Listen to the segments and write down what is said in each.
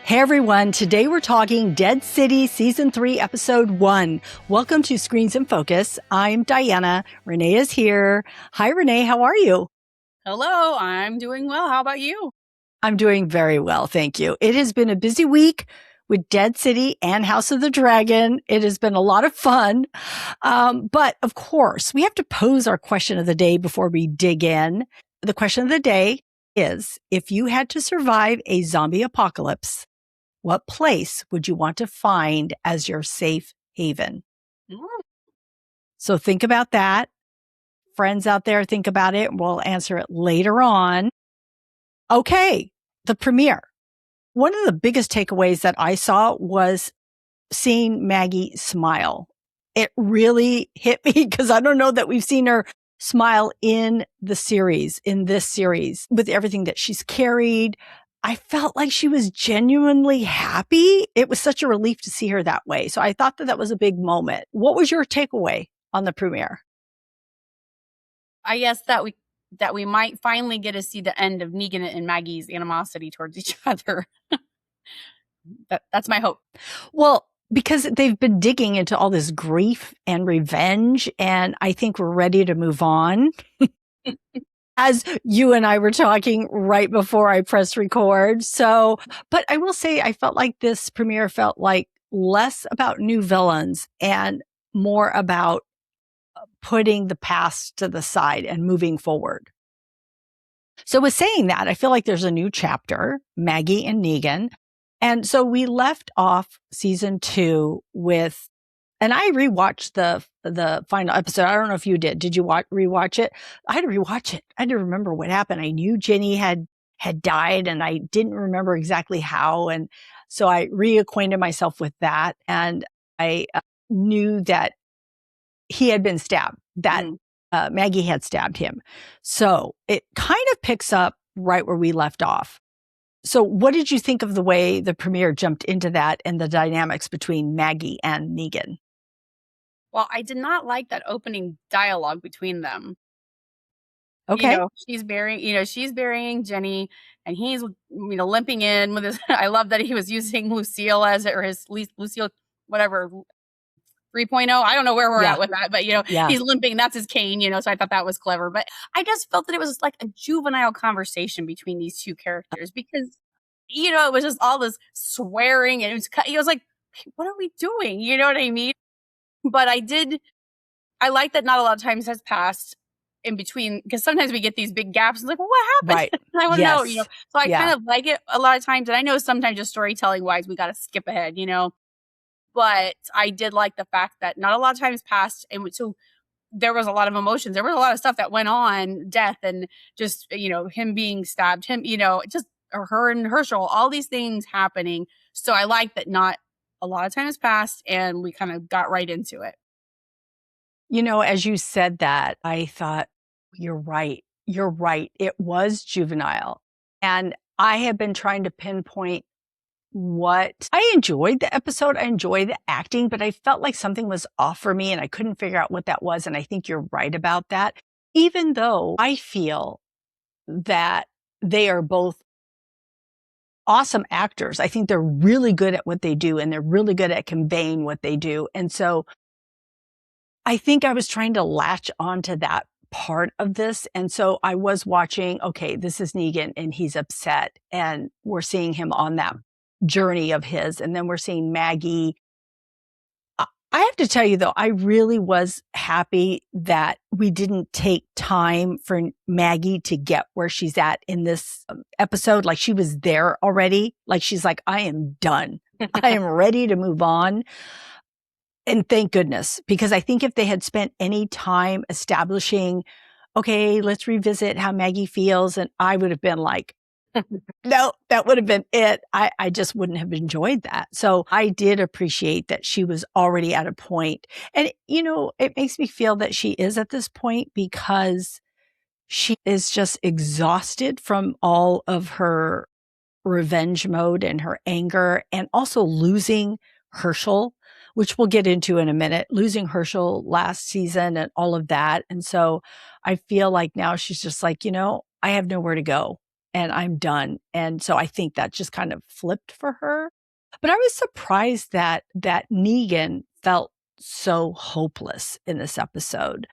Hey everyone, today we're talking Dead City Season 3, Episode 1. Welcome to Screens in Focus. I'm Diana. Renee is here. Hi Renee, how are you? Hello, I'm doing well. How about you? I'm doing very well, thank you. It has been a busy week with Dead City and House of the Dragon. It has been a lot of fun. But of course, we have to pose our question of the day before we dig in. The question of the day is, if you had to survive a zombie apocalypse, what place would you want to find as your safe haven? So think about that. Friends out there, think about it. We'll answer it later on. Okay, the premiere. One of the biggest takeaways that I saw was seeing Maggie smile. It really hit me because I don't know that we've seen her smile in this series, with everything that she's carried. I felt like she was genuinely happy. It was such a relief to see her that way. So I thought that was a big moment. What was your takeaway on the premiere? I guess that we might finally get to see the end of Negan and Maggie's animosity towards each other. That's my hope. Well, because they've been digging into all this grief and revenge, and I think we're ready to move on. As you and I were talking right before I pressed record. So, but I will say I felt like this premiere felt like less about new villains and more about putting the past to the side and moving forward. So with saying that, I feel like there's a new chapter, Maggie and Negan. And so we left off season 2 with, and I rewatched the final episode. I don't know if you did. Did you rewatch it? I had to rewatch it. I had to remember what happened. I knew Ginny had died and I didn't remember exactly how. And so I reacquainted myself with that. And I knew that he had been stabbed, that Maggie had stabbed him. So it kind of picks up right where we left off. So what did you think of the way the premiere jumped into that and the dynamics between Maggie and Negan? Well, I did not like that opening dialogue between them. Okay. She's burying Jenny and he's, limping in with his, I love that he was using Lucille Lucille, whatever, 3.0. I don't know where we're at with that, but he's limping. That's his cane, so I thought that was clever. But I just felt that it was like a juvenile conversation between these two characters because, it was just all this swearing and it was like, what are we doing? You know what I mean? But I like that not a lot of time has passed in between because sometimes we get these big gaps. It's like, well, what happened? Right. I want to know, So I kind of like it a lot of times. And I know sometimes just storytelling wise, we got to skip ahead, But I did like the fact that not a lot of times passed. And so there was a lot of emotions. There was a lot of stuff that went on, death and just, him being stabbed, or her and Hershel, all these things happening. So I like that not a lot of time has passed and we kind of got right into it. As you said that, I thought, you're right. You're right. It was juvenile. And I have been trying to pinpoint I enjoyed the episode. I enjoyed the acting, but I felt like something was off for me and I couldn't figure out what that was. And I think you're right about that. Even though I feel that they are both awesome actors. I think they're really good at what they do and they're really good at conveying what they do. And so I think I was trying to latch onto that part of this. And so I was watching, okay, this is Negan and he's upset and we're seeing him on that journey of his. And then we're seeing Maggie. I have to tell you though, I really was happy that we didn't take time for Maggie to get where she's at in this episode. Like she was there already. Like she's like, I am done. I am ready to move on. And thank goodness, because I think if they had spent any time establishing, okay, let's revisit how Maggie feels. And I would have been like, no, that would have been it. I just wouldn't have enjoyed that. So I did appreciate that she was already at a point. And, it makes me feel that she is at this point because she is just exhausted from all of her revenge mode and her anger and also losing Hershel, which we'll get into in a minute, losing Hershel last season and all of that. And so I feel like now she's just like, I have nowhere to go. and I'm done. And so I think that just kind of flipped for her. But I was surprised that Negan felt so hopeless in this episode.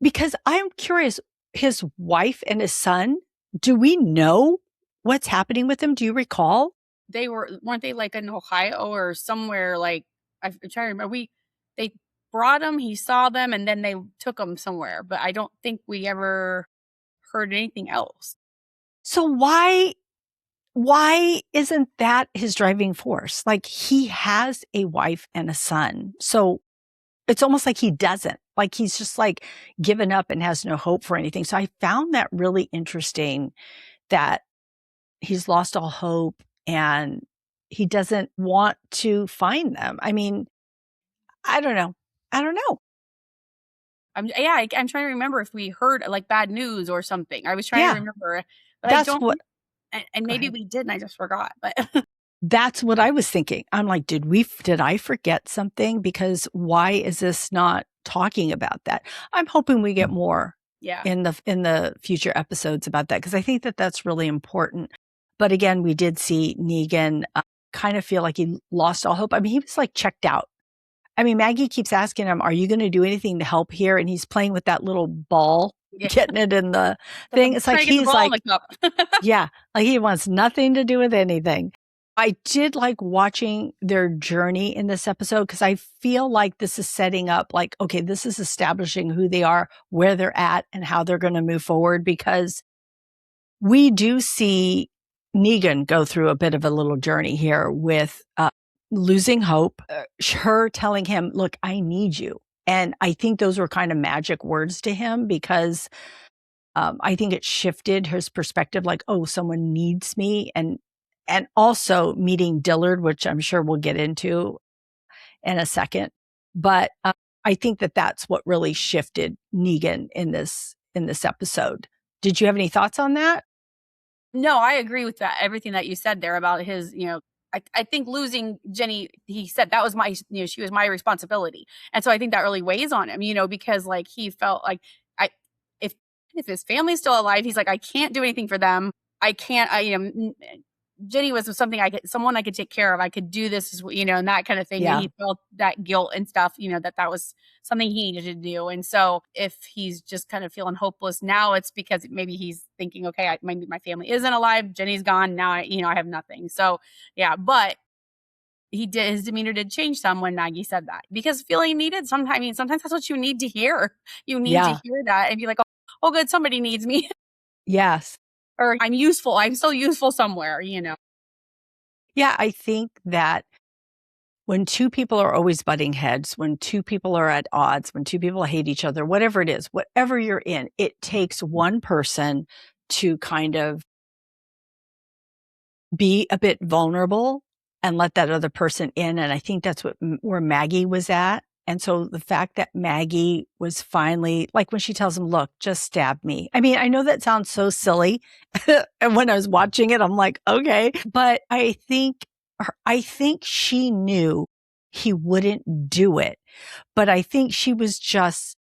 Because I'm curious, his wife and his son, do we know what's happening with them? Do you recall? Weren't they like in Ohio or somewhere? Like, I'm trying to remember. They brought him, he saw them, and then they took him somewhere. But I don't think we ever heard anything else. So why isn't that his driving force? Like, he has a wife and a son. So it's almost like he doesn't. Like, he's just like given up and has no hope for anything. So I found that really interesting, that he's lost all hope and he doesn't want to find them. I mean, I don't know. I'm trying to remember if we heard like bad news or something. I was trying to remember, but I don't. And maybe we did, and I just forgot. But that's what I was thinking. I'm like, did I forget something? Because why is this not talking about that? I'm hoping we get more in the future episodes about that, because I think that that's really important. But again, we did see Negan kind of feel like he lost all hope. I mean, he was like checked out. I mean, Maggie keeps asking him, are you going to do anything to help here? And he's playing with that little ball, getting it in the thing. It's like he's like, yeah, like he wants nothing to do with anything. I did like watching their journey in this episode, because I feel like this is setting up like, okay, this is establishing who they are, where they're at, and how they're going to move forward, because we do see Negan go through a bit of a little journey here with losing hope, her telling him, look, I need you. And I think those were kind of magic words to him, because I think it shifted his perspective, like, oh, someone needs me. And also meeting Dillard, which I'm sure we'll get into in a second. But I think that that's what really shifted Negan in this episode. Did you have any thoughts on that? No, I agree with that. Everything that you said there about his, I think losing Ginny, he said that was she was my responsibility. And so I think that really weighs on him, because like he felt like if his family's still alive, he's like, I can't do anything for them. I can't, Ginny was someone I could take care of. I could do this, and that kind of thing. Yeah. And he felt that guilt and stuff, that was something he needed to do. And so if he's just kind of feeling hopeless now, it's because maybe he's thinking, okay, maybe my family isn't alive. Jenny's gone. Now I have nothing. So yeah, but his demeanor did change some when Maggie said that, because feeling needed sometimes that's what you need to hear. You need to hear that and be like, oh good, somebody needs me. Yes. Or I'm useful. I'm still useful somewhere, Yeah, I think that when two people are always butting heads, when two people are at odds, when two people hate each other, whatever it is, whatever you're in, it takes one person to kind of be a bit vulnerable and let that other person in. And I think that's where Maggie was at. And so the fact that Maggie was finally, like when she tells him, look, just stab me. I mean, I know that sounds so silly. And when I was watching it, I'm like, okay. But I think she knew he wouldn't do it. But I think she was just,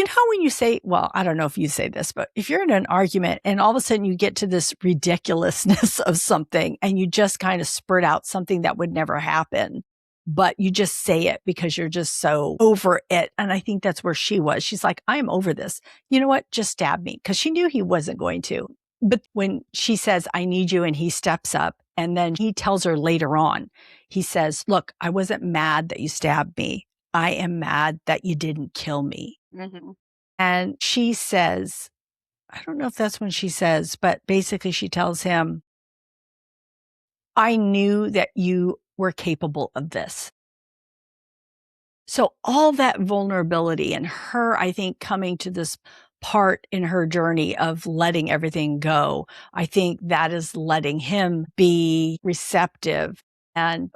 how when you say, well, I don't know if you say this, but if you're in an argument and all of a sudden you get to this ridiculousness of something and you just kind of spurt out something that would never happen, but you just say it because you're just so over it. And I think that's where she was. She's like, I'm over this. You know what? Just stab me. Because she knew he wasn't going to. But when she says, I need you, and he steps up, and then he tells her later on, he says, look, I wasn't mad that you stabbed me. I am mad that you didn't kill me. Mm-hmm. And she says, I don't know if that's when she says, but basically she tells him, I knew that you were capable of this. So all that vulnerability and her, I think, coming to this part in her journey of letting everything go, I think that is letting him be receptive and,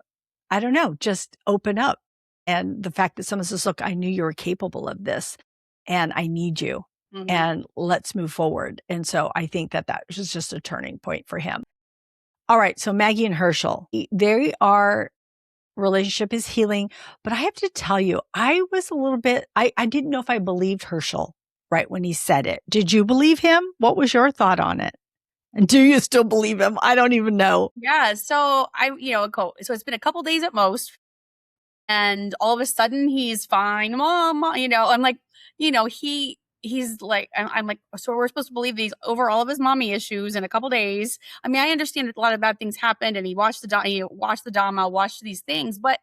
I don't know, just open up. And the fact that someone says, look, I knew you were capable of this and I need you, and let's move forward. And so I think that was just a turning point for him. All right. So Maggie and Hershel, relationship is healing, but I have to tell you, I was a little bit, I didn't know if I believed Hershel right when he said it. Did you believe him? What was your thought on it? And do you still believe him? I don't even know. Yeah. So so it's been a couple days at most. And all of a sudden he's fine. Mom, I'm like, he's like, I'm like, so we're supposed to believe these over all of his mommy issues in a couple days. I mean, I understand that a lot of bad things happened and he watched watched the drama, watched these things, but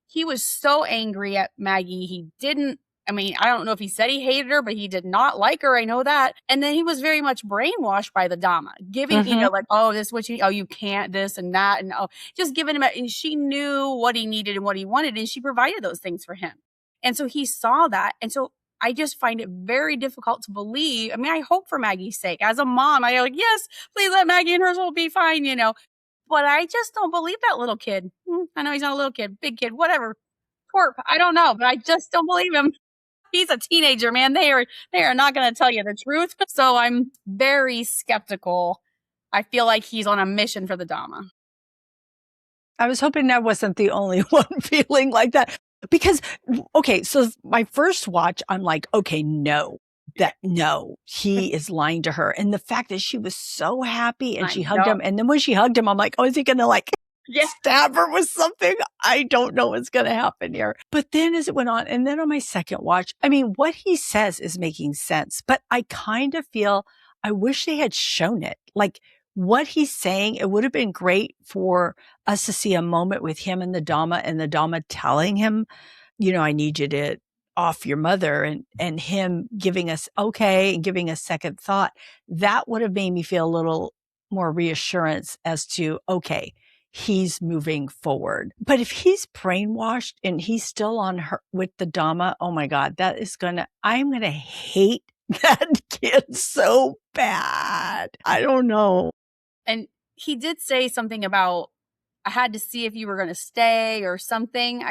he was so angry at Maggie. He didn't, I mean, I don't know if he said he hated her, but he did not like her. I know that. And then he was very much brainwashed by the Dama, giving, like, oh, this is what you can't, this and that. And just giving him, and she knew what he needed and what he wanted. And she provided those things for him. And so he saw that. And so I just find it very difficult to believe. I mean, I hope for Maggie's sake. As a mom, I go like, yes, please let Maggie and Hershel be fine, But I just don't believe that little kid. I know he's not a little kid, big kid, whatever. Twerp. I don't know, but I just don't believe him. He's a teenager, man. They are not going to tell you the truth. So I'm very skeptical. I feel like he's on a mission for the Dama. I was hoping that wasn't the only one feeling like that. Because, okay, so my first watch, I'm like, okay, no, he is lying to her. And the fact that she was so happy and she hugged him. And then when she hugged him, I'm like, oh, is he going to stab her with something? I don't know what's going to happen here. But then as it went on, and then on my second watch, I mean, what he says is making sense, but I kind of feel I wish they had shown it. Like what he's saying, it would have been great for us to see a moment with him and the Dama telling him, I need you to off your mother, and him giving us okay and giving a second thought. That would have made me feel a little more reassurance as to, okay, he's moving forward. But if he's brainwashed and he's still on her with the Dama, oh my God, I'm going to hate that kid so bad. I don't know. And he did say something about, I had to see if you were going to stay or something.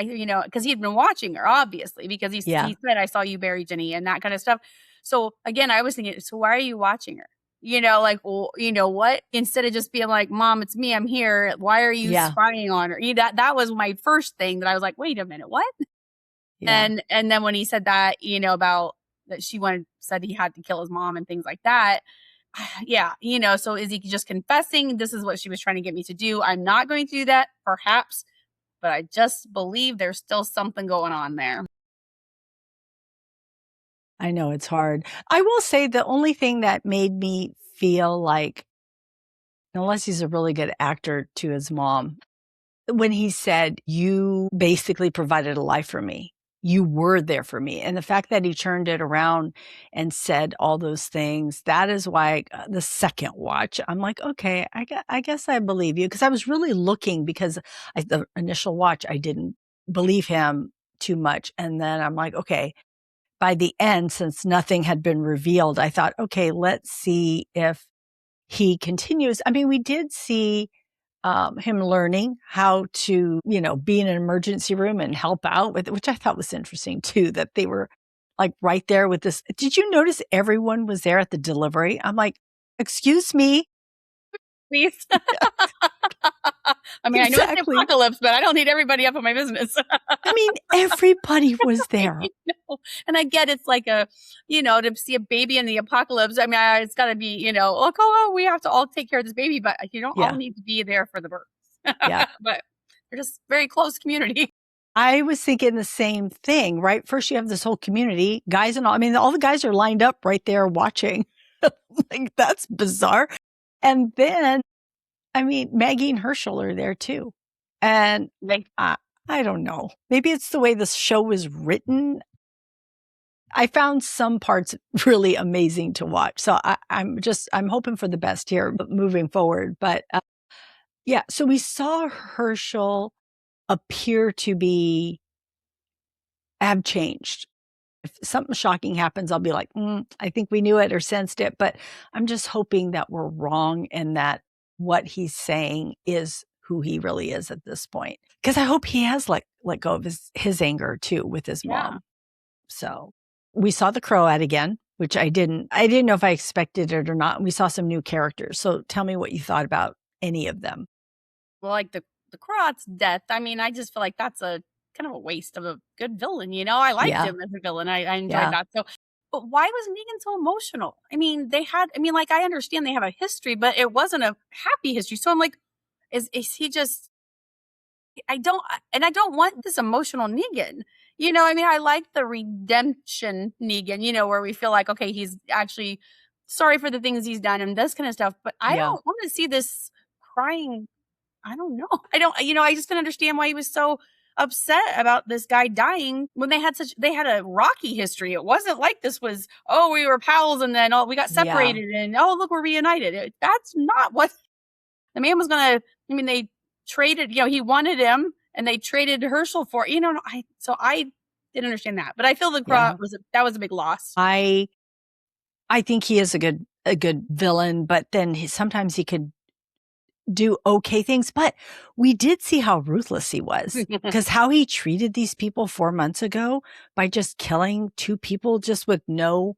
Because he had been watching her, obviously, because he said, I saw you bury Ginny and that kind of stuff. So again, I was thinking, so why are you watching her? Well, what? Instead of just being like, Mom, it's me, I'm here. Why are you spying on her? That was my first thing that I was like, wait a minute, what? Yeah. And then when he said that, about that said he had to kill his mom and things like that. Yeah, so is he just confessing this is what she was trying to get me to do? I'm not going to do that, perhaps, but I just believe there's still something going on there. I know it's hard. I will say the only thing that made me feel like, unless he's a really good actor to his mom, when he said, you basically provided a life for me. You were there for me. And the fact that he turned it around and said all those things, that is why the second watch, I'm like, okay, I guess I believe you. Because I was really looking, because the initial watch, I didn't believe him too much. And then I'm like, okay, by the end, since nothing had been revealed, I thought, okay, let's see if he continues. I mean, we did see him learning how to, be in an emergency room and help out with it, which I thought was interesting too, that they were like right there with this. Did you notice everyone was there at the delivery? I'm like, excuse me. Please. I mean, exactly. I know it's the apocalypse, but I don't need everybody up on my business. I mean, everybody was there. And I get it's like to see a baby in the apocalypse. I mean, it's got to be, we have to all take care of this baby, but you don't all need to be there for the birth. Yeah. But they're just very close community. I was thinking the same thing, right? First, you have this whole community, guys and all. I mean, all the guys are lined up right there watching. Like, that's bizarre. And then, I mean, Maggie and Hershel are there too. And I don't know. Maybe it's the way the show was written. I found some parts really amazing to watch. So I'm hoping for the best here moving forward. But so we saw Hershel appear to have changed. If something shocking happens, I'll be like, I think we knew it or sensed it. But I'm just hoping that we're wrong and that what he's saying is who he really is at this point. Because I hope he has let go of his anger too with his mom. So we saw the Croat again, which I didn't know if I expected it or not. We saw some new characters. So tell me what you thought about any of them. Well, like the Croat's death, I mean, I just feel like that's a kind of a waste of a good villain. I liked him as a villain. I enjoyed that. So But why was Negan so emotional? I mean, I understand they have a history, but it wasn't a happy history. So I'm like, is he just, I don't want this emotional Negan. I like the redemption Negan, where we feel like, okay, he's actually sorry for the things he's done and this kind of stuff. But I don't want to see this crying. I don't know. I just didn't understand why he was so upset about this guy dying when they had a rocky history. It wasn't like this was, oh, we were pals and then we got separated and oh, look, we're reunited. That's not what the man was going to, they traded, he wanted him and they traded Hershel for, so I didn't understand that, but I feel the Croat that was a big loss. I think he is a good villain, but then sometimes he could do okay things, but we did see how ruthless he was because how he treated these people 4 months ago by just killing 2 people just with no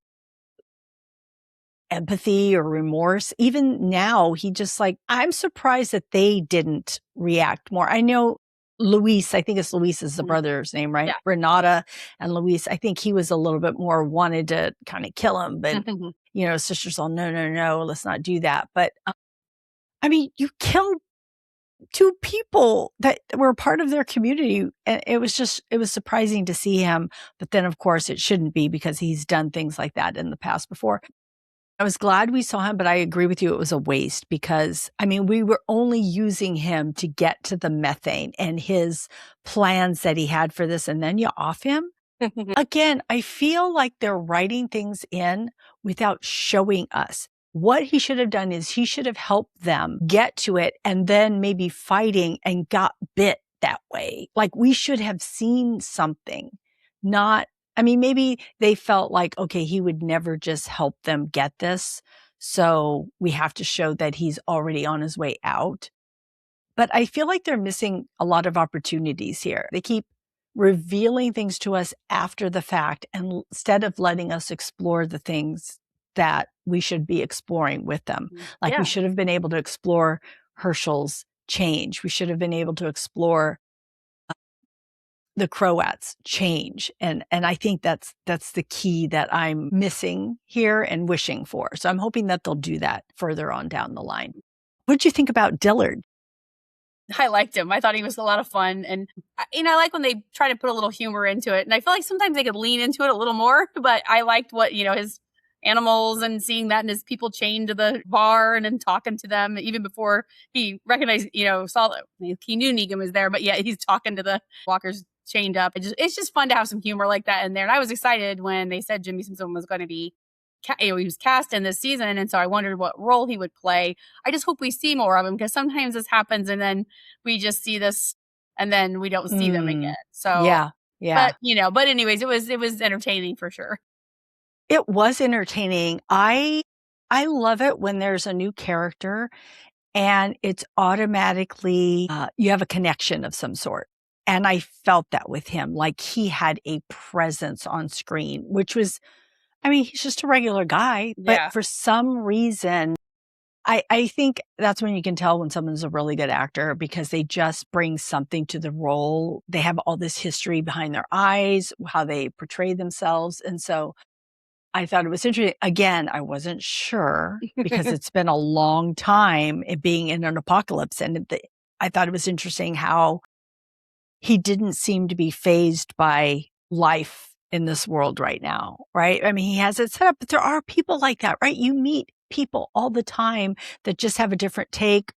empathy or remorse. Even now, he just I'm surprised that they didn't react more. I know Luis, I think it's Luis is the brother's name, right? Yeah. Renata and Luis, I think he was a little bit more wanted to kind of kill him, but sister's all, no, let's not do that. But you killed 2 people that were part of their community. And it was surprising to see him. But then, of course, it shouldn't be because he's done things like that in the past before. I was glad we saw him, but I agree with you. It was a waste because, we were only using him to get to the methane and his plans that he had for this. And then you off him. Again, I feel like they're writing things in without showing us. What he should have done is he should have helped them get to it and then maybe fighting and got bit that way. Like we should have seen something, maybe they felt like, okay, he would never just help them get this. So we have to show that he's already on his way out. But I feel like they're missing a lot of opportunities here. They keep revealing things to us after the fact and instead of letting us explore the things that we should be exploring with them. We should have been able to explore Hershel's change. We should have been able to explore the Croats change. And I think that's the key that I'm missing here and wishing for. So I'm hoping that they'll do that further on down the line. What did you think about Dillard? I liked him. I thought he was a lot of fun. And, I like when they try to put a little humor into it. And I feel like sometimes they could lean into it a little more, but I liked what, his animals and seeing that and his people chained to the bar and then talking to them even before he recognized, saw that he knew Negan was there, but yeah, he's talking to the walkers chained up. It's just fun to have some humor like that in there. And I was excited when they said Jimmy Simpson was going to be he was cast in this season, and so I wondered what role he would play. I just hope we see more of him because sometimes this happens and then we just see this and then we don't see them again. So yeah. But anyways, it was entertaining for sure. It was entertaining. I love it when there's a new character and it's automatically you have a connection of some sort. And I felt that with him, like he had a presence on screen, which was, he's just a regular guy, but for some reason, I think that's when you can tell when someone's a really good actor because they just bring something to the role. They have all this history behind their eyes, how they portray themselves. And so I thought it was interesting. Again, I wasn't sure because it's been a long time being in an apocalypse. And I thought it was interesting how he didn't seem to be fazed by life in this world right now, right? He has it set up, but there are people like that, right? You meet people all the time that just have a different take,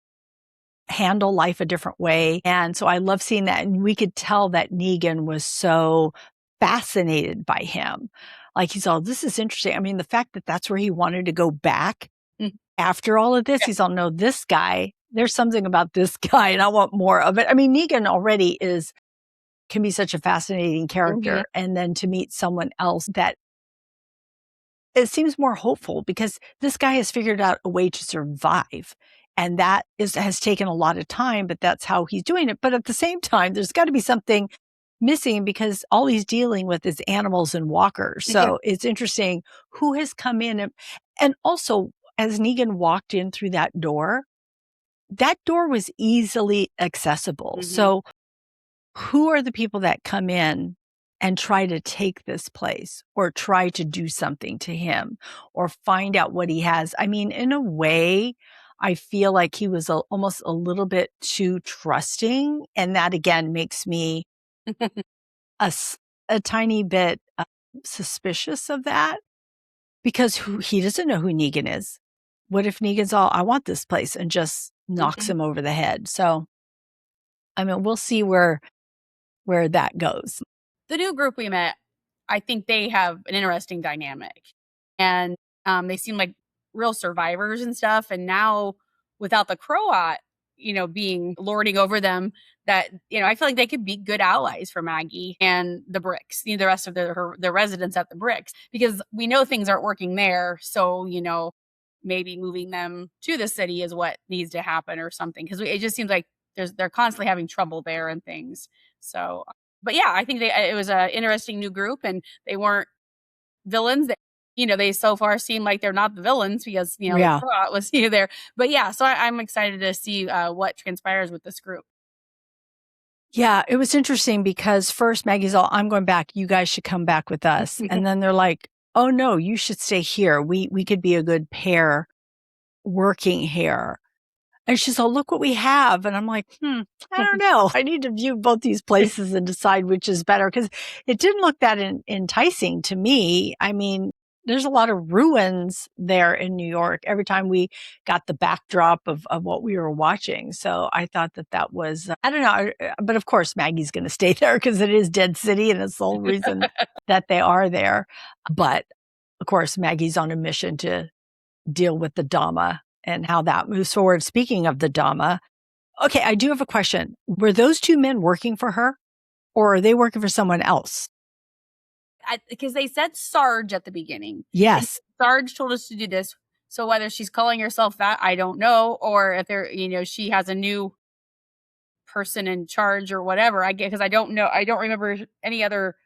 handle life a different way. And so I love seeing that. And we could tell that Negan was so fascinated by him. Like he's all, this is interesting. The fact that that's where he wanted to go back after all of this, he's all, no, this guy, there's something about this guy and I want more of it. Negan already can be such a fascinating character. And then to meet someone else that it seems more hopeful because this guy has figured out a way to survive. And that has taken a lot of time, but that's how he's doing it. But at the same time, there's got to be something missing because all he's dealing with is animals and walkers. So it's interesting who has come in. And also, as Negan walked in through that door was easily accessible. So who are the people that come in and try to take this place or try to do something to him or find out what he has. I mean, in a way, I feel like he was almost a little bit too trusting. And that again makes me a tiny bit suspicious of that because he doesn't know who Negan is. What if Negan's all, I want this place, and just knocks him over the head? So, I mean, we'll see where that goes. The new group we met, I think they have an interesting dynamic, and they seem like real survivors and stuff. And now without the Croat, being lording over them, that, I feel like they could be good allies for Maggie and the Bricks, the rest of the residents at the Bricks, because we know things aren't working there. So, maybe moving them to the city is what needs to happen or something. Because it just seems like they're constantly having trouble there and things. So, but yeah, I think it was an interesting new group, and they weren't villains. They so far seem like they're not the villains because, the Croat was there. But yeah, so I'm excited to see what transpires with this group. Yeah, it was interesting because first Maggie's all, I'm going back. You guys should come back with us. And then they're like, oh no, you should stay here. We could be a good pair working here. And she's all, look what we have. And I'm like, I don't know. I need to view both these places and decide which is better, because it didn't look that enticing to me. I mean, there's a lot of ruins there in New York every time we got the backdrop of what we were watching. So I thought that was, I don't know. But of course, Maggie's going to stay there because it is Dead City and it's the whole reason that they are there. But of course, Maggie's on a mission to deal with the Dama and how that moves forward. Speaking of the Dama, okay, I do have a question. Were those two men working for her, or are they working for someone else? Because they said Sarge at the beginning. Yes. And Sarge told us to do this. So whether she's calling herself that, I don't know. Or if she has a new person in charge or whatever. I get, because I don't know. I don't remember any other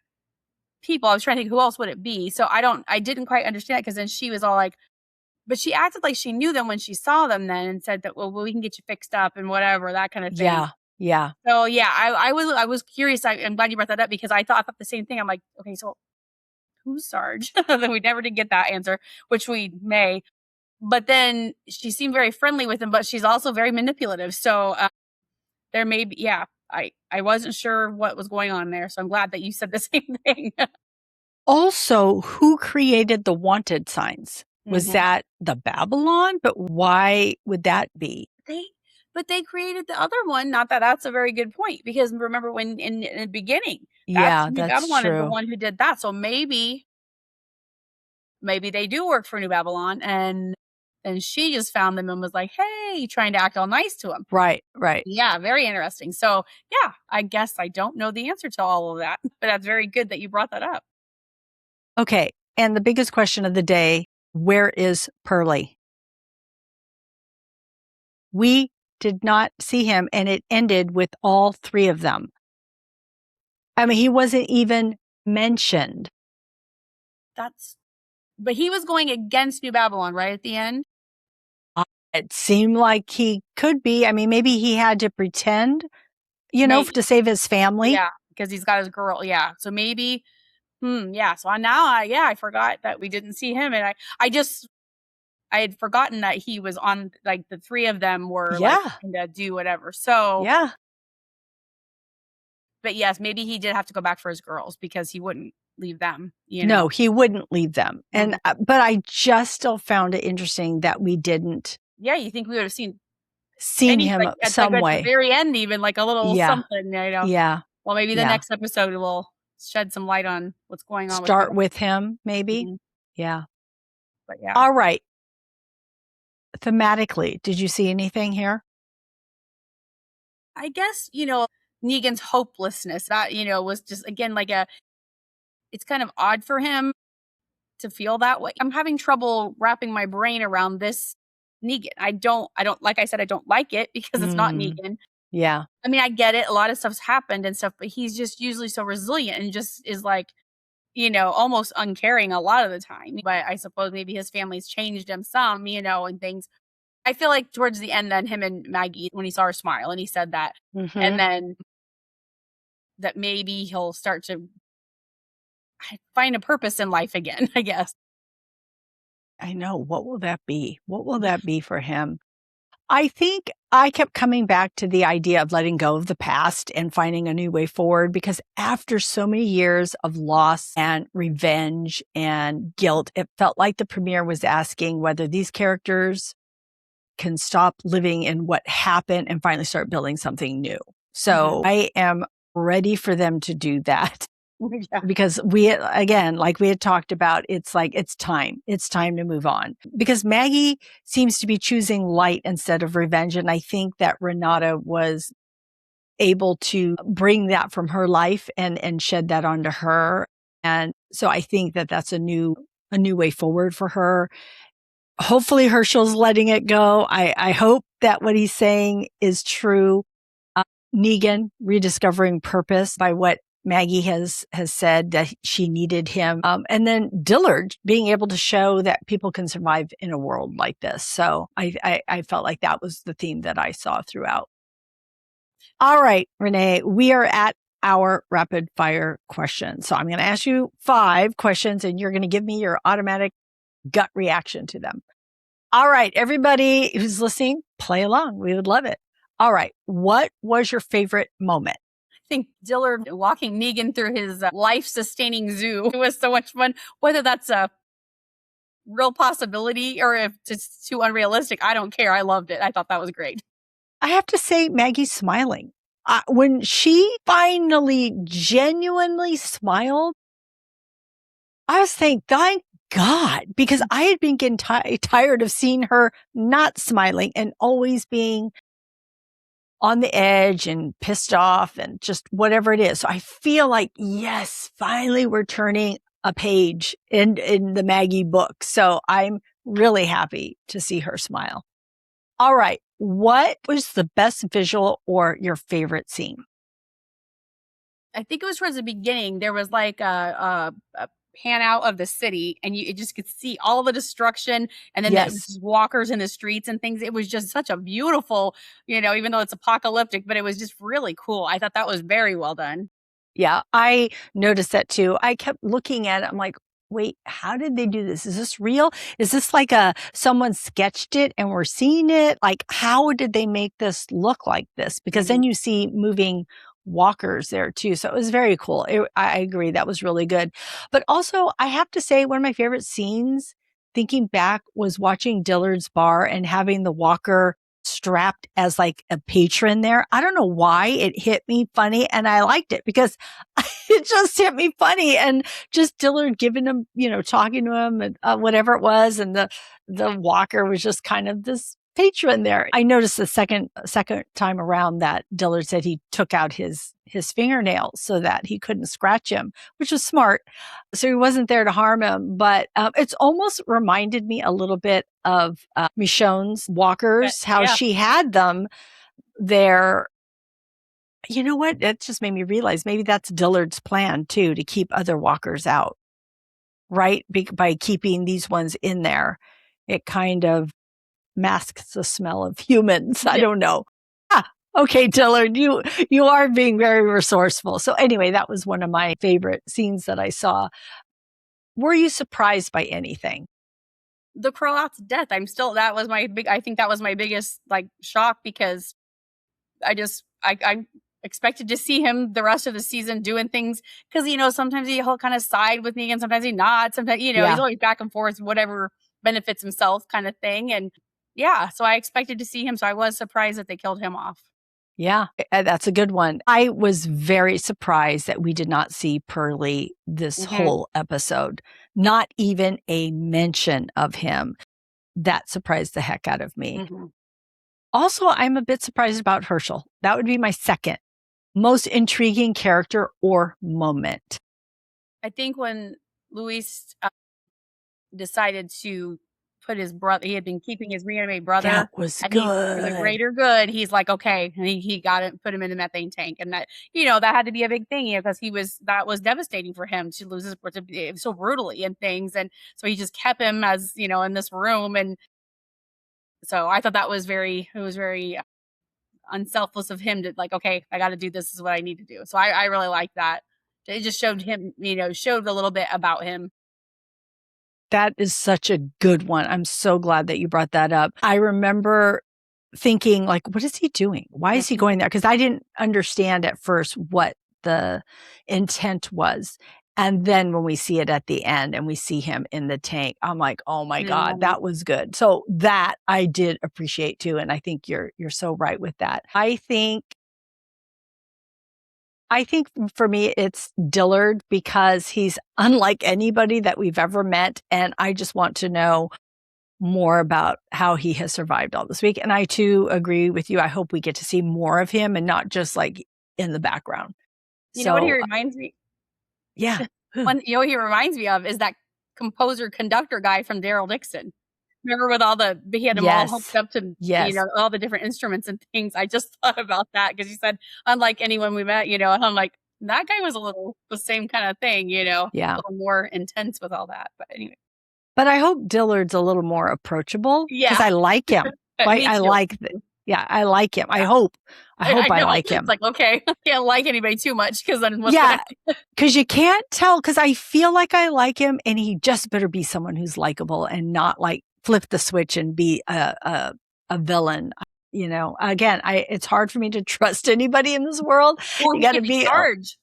people. I was trying to think, who else would it be? So I didn't quite understand, because then she was all like, but she acted like she knew them when she saw them then, and said that, well, we can get you fixed up and whatever, that kind of thing. Yeah. Yeah. So yeah, I was curious. I'm glad you brought that up, because I thought the same thing. I'm like, okay, so who's Sarge? Then we never did get that answer, which we may. But then she seemed very friendly with him, but she's also very manipulative. So there may be, yeah, I wasn't sure what was going on there. So I'm glad that you said the same thing. Also, who created the wanted signs? Was that the Babylon? But why would that be? But they created the other one. Not that that's a very good point, because remember when in the beginning, That's Babylon true. is the one who did that. So maybe they do work for New Babylon, and she just found them and was like, hey, trying to act all nice to him. Right, right. Yeah, very interesting. So yeah, I guess I don't know the answer to all of that, but that's very good that you brought that up. Okay. And the biggest question of the day, where is Pearlie? We did not see him, and it ended with all three of them. I mean, he wasn't even mentioned. But he was going against New Babylon right at the end. It seemed like he could be. I mean, maybe he had to pretend, to save his family. Yeah, because he's got his girl. Yeah. So maybe, yeah. So now I forgot that we didn't see him. And I had forgotten that he was on, like, the three of them were like to do whatever. So yeah. But yes, maybe he did have to go back for his girls, because he wouldn't leave them. No, he wouldn't leave them. And but I just still found it interesting that we didn't. Yeah, you think we would have seen him some way at the very end, even like a little something. Yeah. Well, maybe the next episode will shed some light on what's going on. Start with him, maybe. Yeah. But yeah. All right. Thematically, did you see anything here? I guess, Negan's hopelessness, that, was just, again, like it's kind of odd for him to feel that way. I'm having trouble wrapping my brain around this Negan. I don't, like I said, I don't like it because it's not Negan. Yeah. I mean, I get it. A lot of stuff's happened and stuff, but he's just usually so resilient and just is like, almost uncaring a lot of the time. But I suppose maybe his family's changed him some, and things. I feel like towards the end, then him and Maggie, when he saw her smile and he said that, and then that maybe he'll start to find a purpose in life again, I guess. I know. What will that be? What will that be for him? I think I kept coming back to the idea of letting go of the past and finding a new way forward, because after so many years of loss and revenge and guilt, it felt like the premiere was asking whether these characters can stop living in what happened and finally start building something new. So I am ready for them to do that. Yeah. Because again, like we had talked about, it's like, it's time to move on, because Maggie seems to be choosing light instead of revenge. And I think that Renata was able to bring that from her life and shed that onto her. And so I think that that's a new way forward for her. Hopefully Hershel's letting it go. I hope that what he's saying is true. Negan rediscovering purpose by what Maggie has said that she needed him. And then Dillard being able to show that people can survive in a world like this. So I felt like that was the theme that I saw throughout. All right, Renee, we are at our rapid fire questions. So I'm going to ask you 5 questions and you're going to give me your automatic gut reaction to them. All right, everybody who's listening, play along. We would love it. All right. What was your favorite moment? I think Dillard walking Negan through his life-sustaining zoo was so much fun. Whether that's a real possibility or if it's too unrealistic, I don't care. I loved it. I thought that was great. I have to say, Maggie's smiling. When she finally genuinely smiled, I was saying, thank God, because I had been getting tired of seeing her not smiling and always being on the edge and pissed off and just whatever it is. So I feel like, yes, finally we're turning a page in the Maggie book. So I'm really happy to see her smile. All right. What was the best visual or your favorite scene? I think it was towards the beginning. There was like a pan out of the city and you just could see all the destruction and then the walkers in the streets and things. It was just such a beautiful, even though it's apocalyptic, but it was just really cool. I thought that was very well done. Yeah, I noticed that too. I kept looking at it. I'm like, wait, how did they do this? Is this real? Is this like someone sketched it and we're seeing it? Like, how did they make this look like this? Because then you see moving walkers there too. So it was very cool. I agree. That was really good. But also I have to say one of my favorite scenes thinking back was watching Dillard's bar and having the walker strapped as like a patron there. I don't know why it hit me funny and I liked it because it just hit me funny and just Dillard giving him, talking to him and whatever it was. And the walker was just kind of this patron there. I noticed the second time around that Dillard said he took out his fingernails so that he couldn't scratch him, which was smart. So he wasn't there to harm him. But it's almost reminded me a little bit of Michonne's walkers, how she had them there. You know what? It just made me realize maybe that's Dillard's plan too, to keep other walkers out, right? By keeping these ones in there, it kind of masks the smell of humans. I don't know. Okay, Dillard, you are being very resourceful. So anyway, that was one of my favorite scenes that I saw. Were you surprised by anything? The Croat's death. I think that was my biggest shock because I expected to see him the rest of the season doing things because, sometimes he'll kind of side with Negan, sometimes he not, sometimes, he's always back and forth, whatever benefits himself kind of thing. And so I expected to see him. So I was surprised that they killed him off. Yeah, that's a good one. I was very surprised that we did not see Pearlie this whole episode. Not even a mention of him. That surprised the heck out of me. Also, I'm a bit surprised about Hershel. That would be my second most intriguing character or moment. I think when Luis decided to put his brother, he had been keeping his reanimated brother. That was good. For the greater good, he's like, okay. And he got it, put him in the methane tank. And that, that had to be a big thing, because that was devastating for him to lose his brother so brutally and things. And so he just kept him as, in this room. And so I thought it was very unselfless of him to okay, I got to do this is what I need to do. So I really like that. it just showed him, showed a little bit about him. That is such a good one. I'm so glad that you brought that up. I remember thinking, like, what is he doing? Why is he going there? Because I didn't understand at first what the intent was. And then when we see it at the end and we see him in the tank, I'm like, oh my God, that was good. So that I did appreciate too. And I think you're so right with that. I think for me, it's Dillard because he's unlike anybody that we've ever met. And I just want to know more about how he has survived all this week. And I too agree with you. I hope we get to see more of him and not just like in the background. You know what he reminds me? Yeah. What he reminds me of is that composer conductor guy from Daryl Dixon. Remember with he had them all hooked up to, all the different instruments and things. I just thought about that because he said, unlike anyone we met, and I'm like, that guy was the same kind of thing, a little more intense with all that. But anyway. But I hope Dillard's a little more approachable because I like him. I like him. Yeah. I hope I like him. It's like, okay, I can't like anybody too much because then because you can't tell because I feel like I like him and he just better be someone who's likable and not like flip the switch and be a villain. Again, it's hard for me to trust anybody in this world. You got to be Sarge.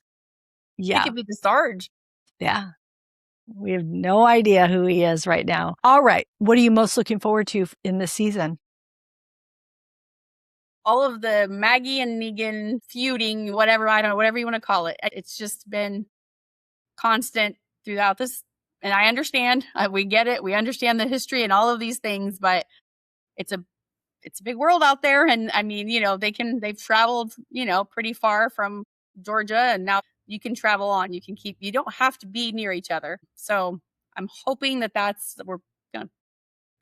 Yeah. He could be the Sarge. Yeah. We have no idea who he is right now. All right. What are you most looking forward to in this season? All of the Maggie and Negan feuding, whatever you want to call it. It's just been constant throughout this. And I understand. We get it. We understand the history and all of these things, but it's a big world out there. And I mean, they've traveled, pretty far from Georgia, and now you can travel on. You don't have to be near each other. So I'm hoping we're going to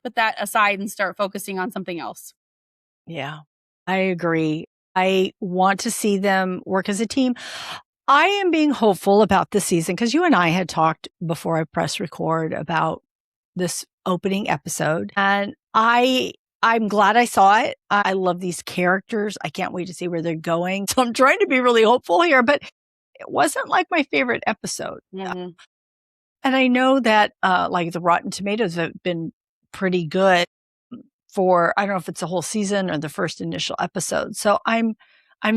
put that aside and start focusing on something else. Yeah, I agree. I want to see them work as a team. I am being hopeful about this season because you and I had talked before I press record about this opening episode, and I'm glad I saw it. I love these characters. I can't wait to see where they're going. So I'm trying to be really hopeful here, but it wasn't like my favorite episode. Mm-hmm. And I know that like the Rotten Tomatoes have been pretty good for, I don't know if it's a whole season or the first initial episode. So I'm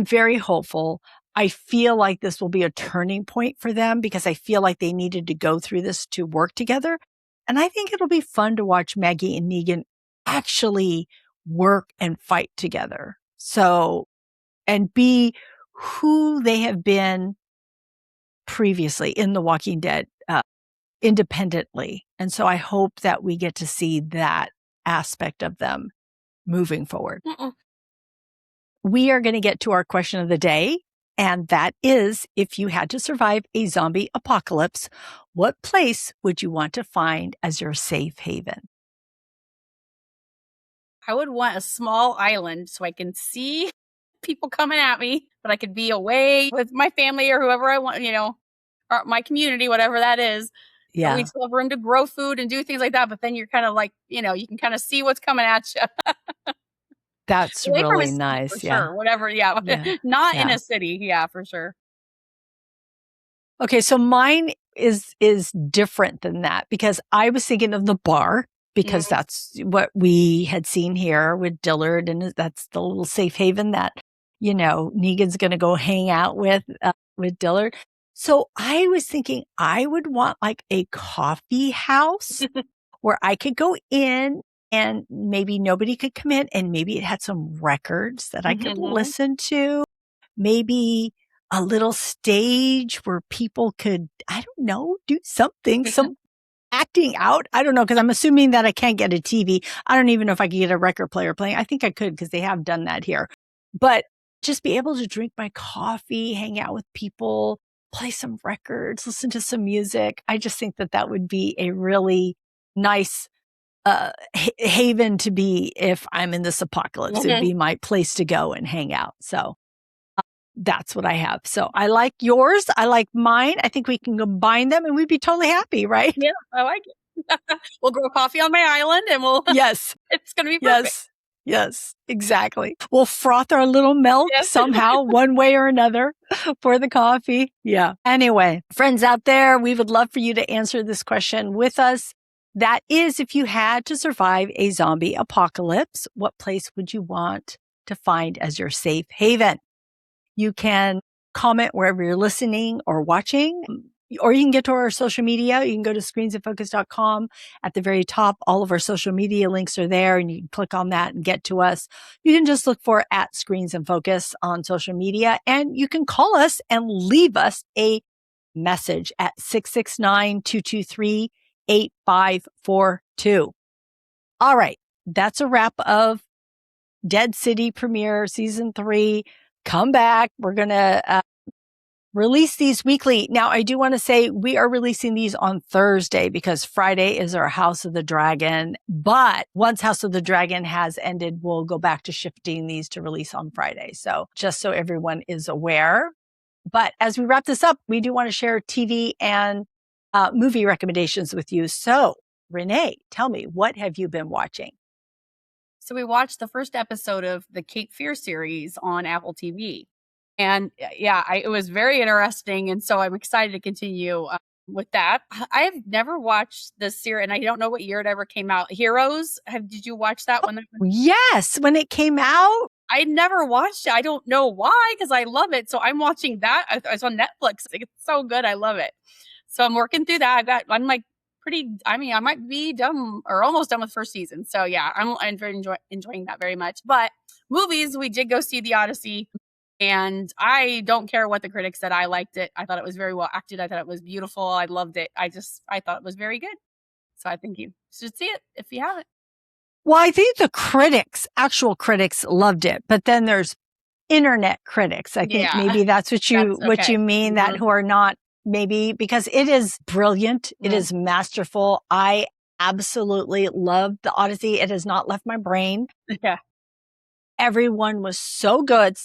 very hopeful. I feel like this will be a turning point for them because I feel like they needed to go through this to work together. And I think it'll be fun to watch Maggie and Negan actually work and fight together. So, and be who they have been previously in The Walking Dead independently. And so I hope that we get to see that aspect of them moving forward. We are going to get to our question of the day. And that is, if you had to survive a zombie apocalypse, what place would you want to find as your safe haven? I would want a small island so I can see people coming at me, but I could be away with my family or whoever I want, or my community, whatever that is. Yeah. We still have room to grow food and do things like that. But then you're kind of like, you can kind of see what's coming at you. That's really nice. For sure. Whatever. Yeah. Not in a city. Yeah, for sure. Okay. So mine is different than that because I was thinking of the bar because that's what we had seen here with Dillard. And that's the little safe haven that, Negan's going to go hang out with Dillard. So I was thinking I would want like a coffee house where I could go in and maybe nobody could come in and maybe it had some records that I could listen to. Maybe a little stage where people could, I don't know, do something, some acting out. I don't know, because I'm assuming that I can't get a TV. I don't even know if I could get a record player playing. I think I could because they have done that here. But just be able to drink my coffee, hang out with people, play some records, listen to some music. I just think that would be a really nice haven to be if I'm in this apocalypse. It'd be my place to go and hang out. So that's what I have. So I like yours. I like mine. I think we can combine them and we'd be totally happy, right? Yeah, I like it. We'll grow coffee on my island and Yes. It's going to be perfect. Yes, exactly. We'll froth our little milk somehow, one way or another. For the coffee. Yeah. Anyway, friends out there, we would love for you to answer this question with us. That is, if you had to survive a zombie apocalypse, what place would you want to find as your safe haven? You can comment wherever you're listening or watching, or you can get to our social media. You can go to screensandfocus.com. At the very top, all of our social media links are there, and you can click on that and get to us. You can just look for @ScreensandFocus on social media, and you can call us and leave us a message at 669-223-8542. All right. That's a wrap of Dead City premiere season 3. Come back. We're going to release these weekly. Now, I do want to say we are releasing these on Thursday because Friday is our House of the Dragon. But once House of the Dragon has ended, we'll go back to shifting these to release on Friday. So just so everyone is aware. But as we wrap this up, we do want to share TV and movie recommendations with you. So, Renee, tell me, what have you been watching? So we watched the first episode of the Cape Fear series on Apple TV. And it was very interesting. And so I'm excited to continue with that. I've never watched this series, and I don't know what year it ever came out. Heroes, did you watch that one? Yes, when it came out. I never watched it. I don't know why, because I love it. So I'm watching that. It's on Netflix. It's so good. I love it. So I'm working through that. I'm like I might be done or almost done with first season. So yeah, I'm enjoying that very much. But movies, we did go see The Odyssey, and I don't care what the critics said. I liked it. I thought it was very well acted. I thought it was beautiful. I loved it. I thought it was very good. So I think you should see it if you haven't. Well, I think the actual critics loved it, but then there's internet critics. I think maybe that's what you mean, that who are not, maybe, because it is brilliant. It is masterful. I absolutely love The Odyssey. It has not left my brain. Yeah. Everyone was so good.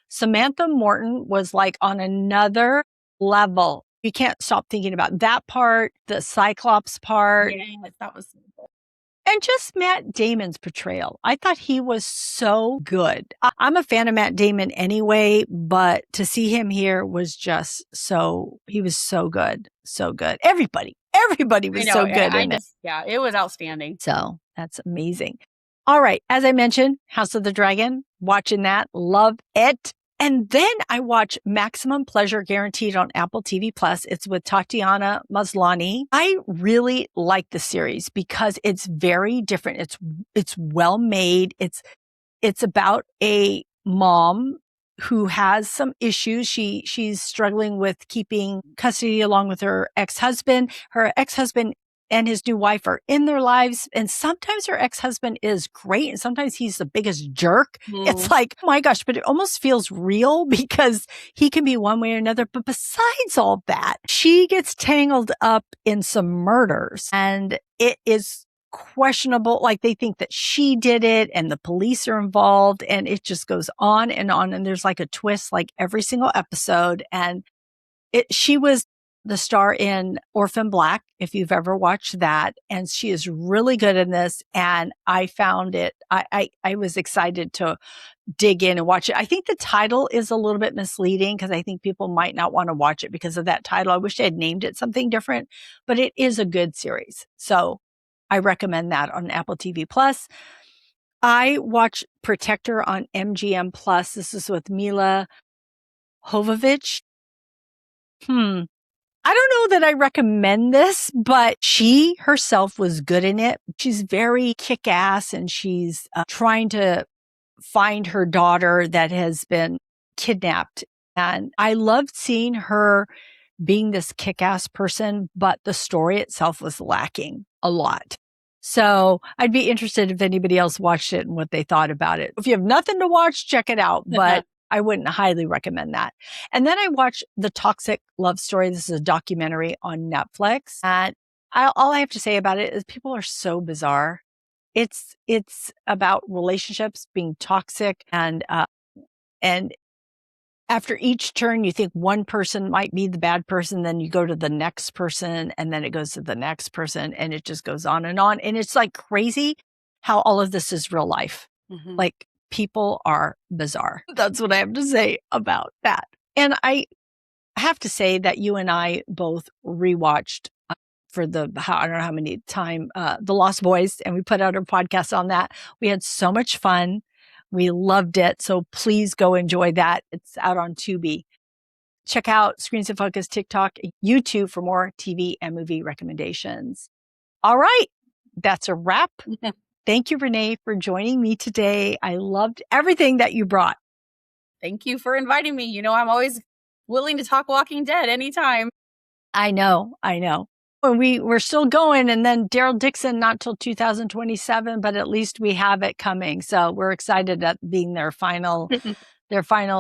Samantha Morton was like on another level. You can't stop thinking about that part, the Cyclops part. Yeah, that was so good. And just Matt Damon's portrayal. I thought he was so good. I'm a fan of Matt Damon anyway, but to see him here was just he was so good. So good. Everybody was so good in it. Yeah, it was outstanding. So that's amazing. All right. As I mentioned, House of the Dragon, watching that, love it. And then I watch Maximum Pleasure Guaranteed on Apple TV Plus. It's with Tatiana Maslany. I really like the series because it's very different. It's well made. It's about a mom who has some issues. She's struggling with keeping custody along with her ex-husband. Her ex-husband and his new wife are in their lives. And sometimes her ex-husband is great. And sometimes he's the biggest jerk. It's like, oh my gosh, but it almost feels real because he can be one way or another. But besides all that, she gets tangled up in some murders, and it is questionable. Like, they think that she did it and the police are involved, and it just goes on. And there's like a twist like every single episode. And she was the star in Orphan Black, if you've ever watched that. And she is really good in this. And I found it, I was excited to dig in and watch it. I think the title is a little bit misleading because I think people might not want to watch it because of that title. I wish they had named it something different, but it is a good series. So I recommend that on Apple TV Plus. I watch Protector on MGM Plus. This is with Mila Jovovich. I don't know that I recommend this, but she herself was good in it. She's very kick-ass, and she's trying to find her daughter that has been kidnapped. And I loved seeing her being this kick-ass person, but the story itself was lacking a lot. So I'd be interested if anybody else watched it and what they thought about it. If you have nothing to watch, check it out. But I wouldn't highly recommend that. And then I watched The Toxic Love Story. This is a documentary on Netflix. And all I have to say about it is people are so bizarre. It's about relationships being toxic, and after each turn, you think one person might be the bad person, then you go to the next person, and then it goes to the next person, and it just goes on. And it's like crazy how all of this is real life. Like, people are bizarre. That's what I have to say about that. And I have to say that you and I both rewatched for I don't know how many time, The Lost Boys, and we put out our podcast on that. We had so much fun. We loved it. So please go enjoy that. It's out on Tubi. Check out Screens in Focus, TikTok, YouTube for more TV and movie recommendations. All right. That's a wrap. Thank you, Renee, for joining me today. I loved everything that you brought. Thank you for inviting me. I'm always willing to talk Walking Dead anytime. I know. And we're still going, and then Daryl Dixon, not till 2027, but at least we have it coming. So we're excited at being their final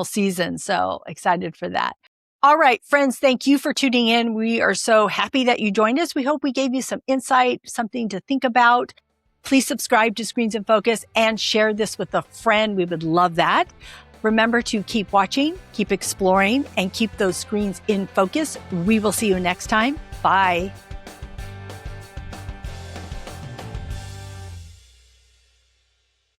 season. So excited for that. All right, friends, thank you for tuning in. We are so happy that you joined us. We hope we gave you some insight, something to think about. Please subscribe to Screens in Focus and share this with a friend. We would love that. Remember to keep watching, keep exploring, and keep those screens in focus. We will see you next time. Bye.